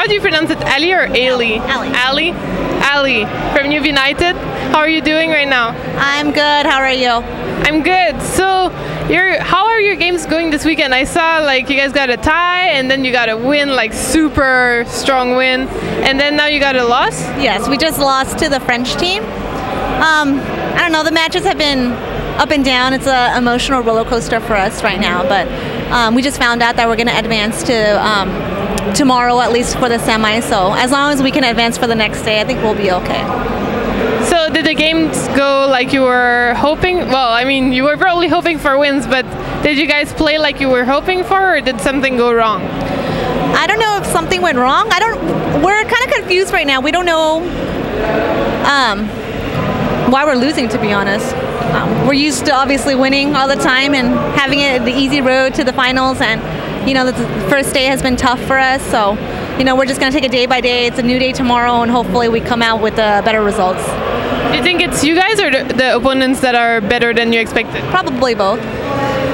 how do you pronounce it? Ali or Ali? Ali. Ali from UBINITED. How are you doing right now? I'm good. How are you? I'm good. So, how are your games going this weekend? I saw like you guys got a tie, and then you got a win, like super strong win, and then now you got a loss. Yes, we just lost to the French team. I don't know. The matches have been up and down. It's an emotional roller coaster for us right now, but we just found out that we're going to advance to tomorrow, at least for the semi. So as long as we can advance for the next day, I think we'll be okay. So did the games go like you were hoping? Well, I mean, you were probably hoping for wins, but did you guys play like you were hoping for, or did something go wrong? I don't know if something went wrong. We're kind of confused right now. We don't know why we're losing, to be honest. We're used to obviously winning all the time and having it the easy road to the finals, and the first day has been tough for us, so we're just going to take it day by day. It's a new day tomorrow, and hopefully we come out with better results. Do you think it's you guys or the opponents that are better than you expected? Probably both.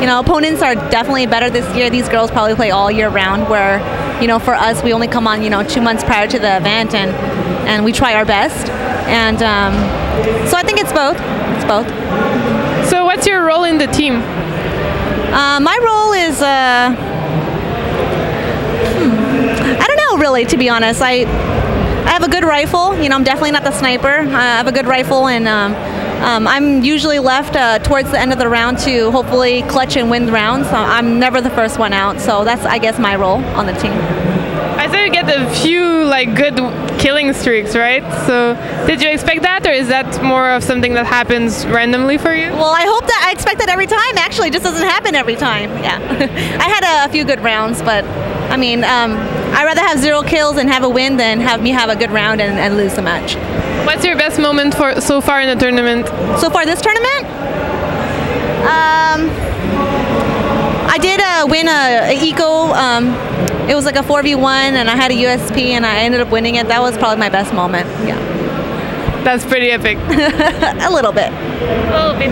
Opponents are definitely better this year. These girls probably play all year round, where for us we only come on 2 months prior to the event, and we try our best, and so I think it's both. It's both. So what's your role in the team? My role is I don't know, really, to be honest. I have a good rifle. I'm definitely not the sniper. I have a good rifle, and I'm usually left towards the end of the round to hopefully clutch and win the rounds. I'm never the first one out, so that's, I guess, my role on the team. I saw you get a few like good killing streaks, right? So did you expect that, or is that more of something that happens randomly for you? Well, I expect that every time. Actually, it just doesn't happen every time. Yeah, I had a few good rounds, but I mean, I'd rather have 0 kills and have a win than have me have a good round and lose the match. What's your best moment so far in the tournament? So far this tournament? I did win a eco. It was like a 4v1, and I had a USP, and I ended up winning it. That was probably my best moment. Yeah. That's pretty epic. A little bit. A little bit.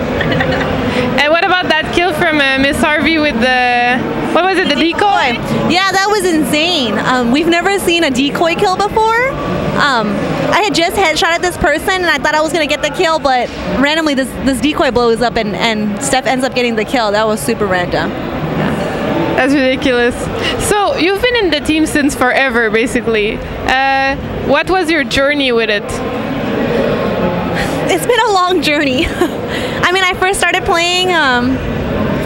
And what about that kill from Miss Harvey with the, what was it, the decoy? Yeah, that was insane. We've never seen a decoy kill before. I had just headshotted this person, and I thought I was going to get the kill, but randomly this decoy blows up, and Steph ends up getting the kill. That was super random. That's ridiculous. So you've been in the team since forever, basically. What was your journey with it? It's been a long journey. I mean, I first started playing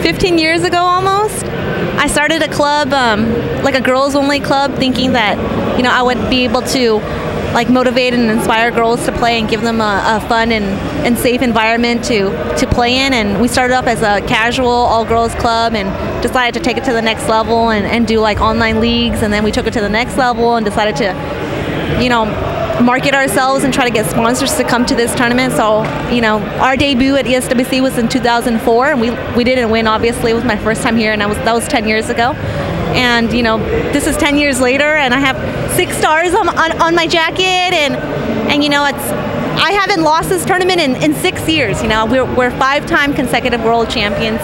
15 years ago almost. I started a club, like a girls-only club, thinking that I would be able to like motivate and inspire girls to play and give them a fun and safe environment to play in. And we started off as a casual all-girls club and decided to take it to the next level and do like online leagues, and then we took it to the next level and decided to market ourselves and try to get sponsors to come to this tournament. So our debut at ESWC was in 2004, and we didn't win, obviously. It was my first time here, and that was 10 years ago. And this is 10 years later, and I have 6 stars on my jacket, and I haven't lost this tournament in 6 years. We're 5-time consecutive world champions,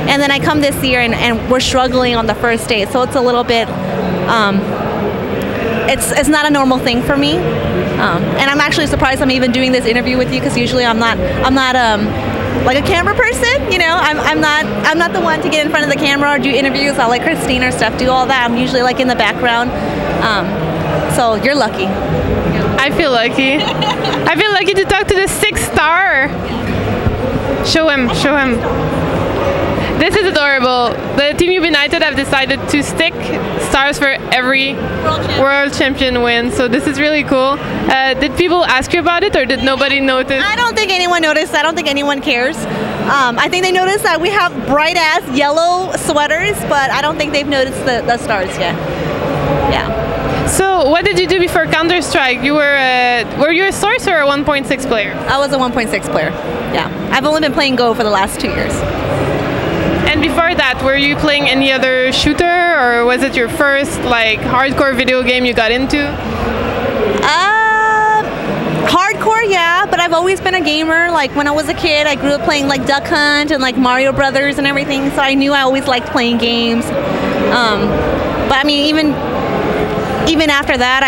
and then I come this year and we're struggling on the first day, so it's a little bit it's not a normal thing for me, and I'm actually surprised I'm even doing this interview with you, because usually I'm not like a camera person. I'm not the one to get in front of the camera or do interviews. I'll let Christine or Steph do all that. I'm usually like in the background. So you're lucky. I feel lucky. I feel lucky to talk to the 6-star. Show him. This is adorable. The Team UBINITED have decided to stick stars for every world champion win, so this is really cool. Did people ask you about it, or did nobody notice? I don't think anyone noticed. I don't think anyone cares. I think they noticed that we have bright-ass yellow sweaters, but I don't think they've noticed the stars yet. Yeah. So what did you do before Counter-Strike? You were you a source or a 1.6 player? I was a 1.6 player. Yeah. I've only been playing Go for the last 2 years. And before that, were you playing any other shooter, or was it your first like hardcore video game you got into? Hardcore, yeah, but I've always been a gamer. Like when I was a kid, I grew up playing like Duck Hunt and like Mario Brothers and everything, so I knew I always liked playing games. But I mean, even after that,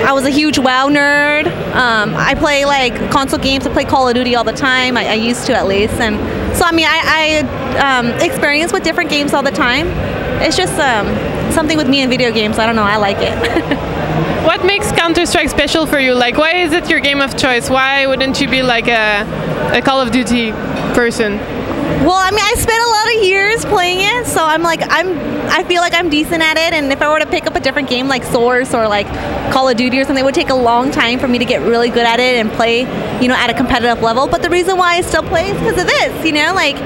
I was a huge WoW nerd. I play like console games. I play Call of Duty all the time. I used to, at least. And so I mean, I experience with different games all the time. It's just something with me in video games. I don't know. I like it. What makes Counter-Strike special for you? Like, why is it your game of choice? Why wouldn't you be like a Call of Duty person? Well, I mean, I spent a lot of years playing it, so I feel like I'm decent at it. And if I were to pick up a different game like Source or like Call of Duty or something, it would take a long time for me to get really good at it and play, you know, at a competitive level. But the reason why I still play is because of this, you know, like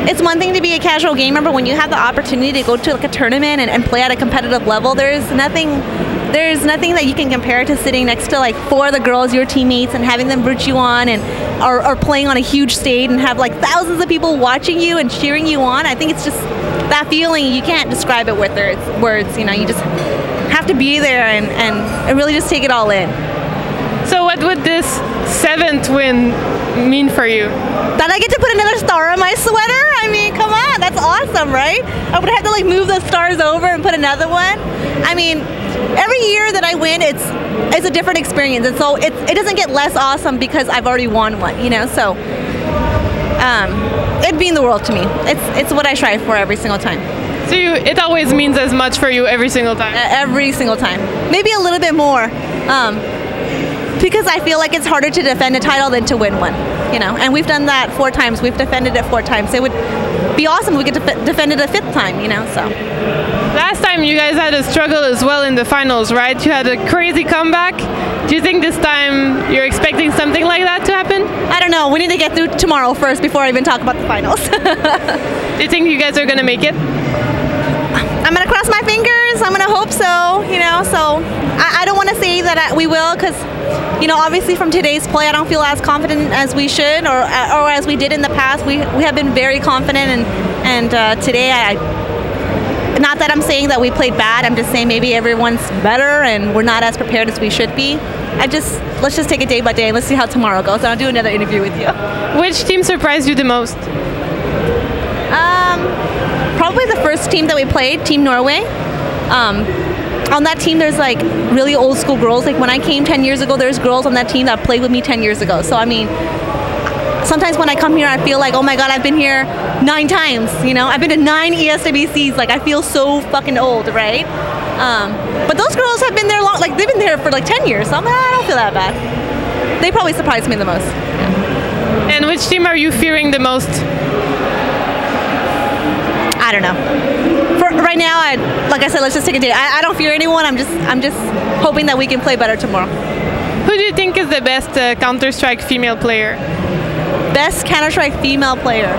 it's one thing to be a casual gamer, but when you have the opportunity to go to like a tournament and play at a competitive level, there's nothing that you can compare to sitting next to like 4 of the girls, your teammates, and having them root you on, and or playing on a huge stage and have like thousands of people watching you and cheering you on. I think it's just that feeling, you can't describe it with words, you know, you just have to be there and really just take it all in. So what would this 7th win mean for you? That I get to put another star on my sweater? I mean, come on, that's awesome, right? I would have to like move those stars over and put another one. I mean, every year that I win, it's a different experience, and so it doesn't get less awesome because I've already won one, you know. So it'd mean the world to me. It's what I strive for every single time. So it always means as much for you every single time? Every single time, maybe a little bit more. Because I feel like it's harder to defend a title than to win one, you know. And we've done that 4 times. We've defended it 4 times. It would be awesome if we could defend it a 5th time, you know. So last time you guys had a struggle as well in the finals, right? You had a crazy comeback. Do you think this time you're expecting something like that to happen? I don't know. We need to get through tomorrow first before I even talk about the finals. Do you think you guys are gonna make it? I'm gonna cross my fingers. I'm gonna hope so, you know. So I don't want to say that we will, because, you know, obviously from today's play, I don't feel as confident as we should, or as we did in the past. We have been very confident, and today not that I'm saying that we played bad. I'm just saying maybe everyone's better and we're not as prepared as we should be. Let's just take it day by day and let's see how tomorrow goes. I'll do another interview with you. Which team surprised you the most? Probably the first team that we played, Team Norway. On that team, there's like really old school girls. Like when I came 10 years ago, there's girls on that team that played with me 10 years ago. So I mean, sometimes when I come here, I feel like, oh my God, I've been here 9 times. You know, I've been to 9 ESWCs. Like I feel so fucking old, right? But those girls have been there long. Like they've been there for like 10 years. So I don't feel that bad. They probably surprised me the most. Yeah. And which team are you fearing the most? I don't know. For right now, like I said, let's just take a day. I don't fear anyone. I'm just hoping that we can play better tomorrow. Who do you think is the best Counter-Strike female player? Best Counter-Strike female player.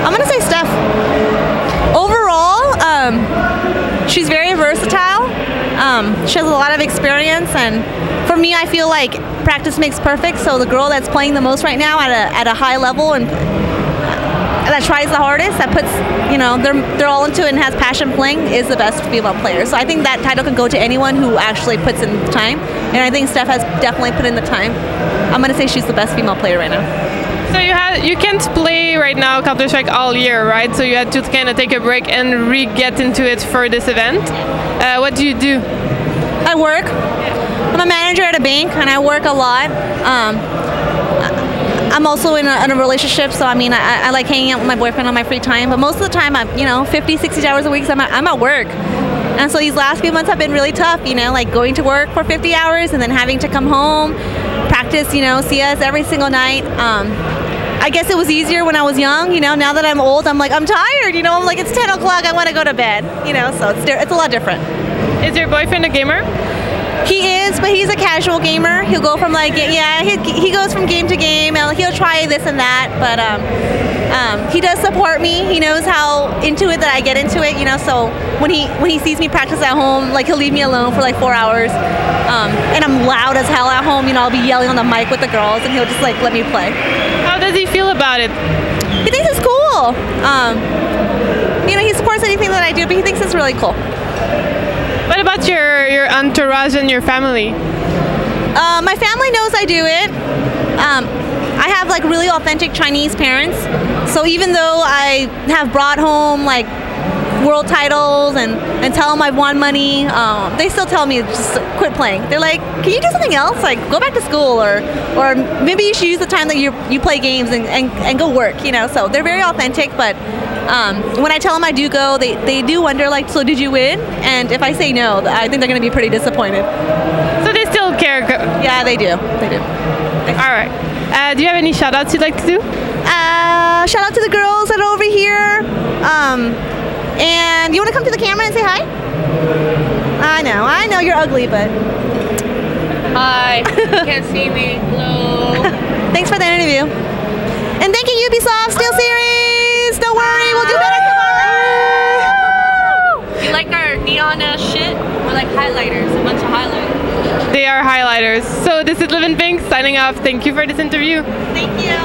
I'm gonna say Steph. Overall, she's very versatile. She has a lot of experience, and for me, I feel like practice makes perfect. So the girl that's playing the most right now at a high level and that tries the hardest, that puts, you know, they're all into it and has passion playing, is the best female player. So I think that title can go to anyone who actually puts in the time, and I think Steph has definitely put in the time. I'm gonna say she's the best female player right now. So you can't play right now Counter-Strike all year, right? So you had to kind of take a break and re-get into it for this event. What do you do? I work. I'm a manager at a bank, and I work a lot. I'm also in a relationship, so I mean, I like hanging out with my boyfriend on my free time. But most of the time, I'm, you know, 50, 60 hours a week, so I'm at work. And so these last few months have been really tough, you know, like going to work for 50 hours and then having to come home, practice, you know, CS every single night. I guess it was easier when I was young, you know. Now that I'm old, I'm like, I'm tired, you know. I'm like, it's 10 o'clock, I want to go to bed, you know. So it's a lot different. Is your boyfriend a gamer? He is, but he's a casual gamer. He'll go from like, yeah, he goes from game to game, and he'll try this and that, but he does support me. He knows how into it that I get into it, you know, so when he sees me practice at home, like he'll leave me alone for like 4 hours, and I'm loud as hell at home, you know, I'll be yelling on the mic with the girls, and he'll just like let me play. How does he feel about it? He thinks it's cool. You know, he supports anything that I do, but he thinks it's really cool. What about your entourage and your family? My family knows I do it. I have like really authentic Chinese parents. So even though I have brought home like world titles and tell them I've won money, they still tell me just quit playing. They're like, can you do something else? Like go back to school, or maybe you should use the time that you play games and go work, you know. So they're very authentic, but when I tell them I do go, they do wonder like, so did you win? And if I say no, I think they're going to be pretty disappointed. So they still care. Yeah, they do. They do. All right. Do you have any shout outs you'd like to do? Shout out to the girls that are over here. And you want to come to the camera and say hi? I know you're ugly, but... Hi, you can't see me. Hello. Thanks for the interview. And thank you, Ubisoft Steel Series. Don't worry, we'll do better tomorrow. You like our neon shit? We're like highlighters, a bunch of highlighters. They are highlighters. So this is Livinpink signing off. Thank you for this interview. Thank you.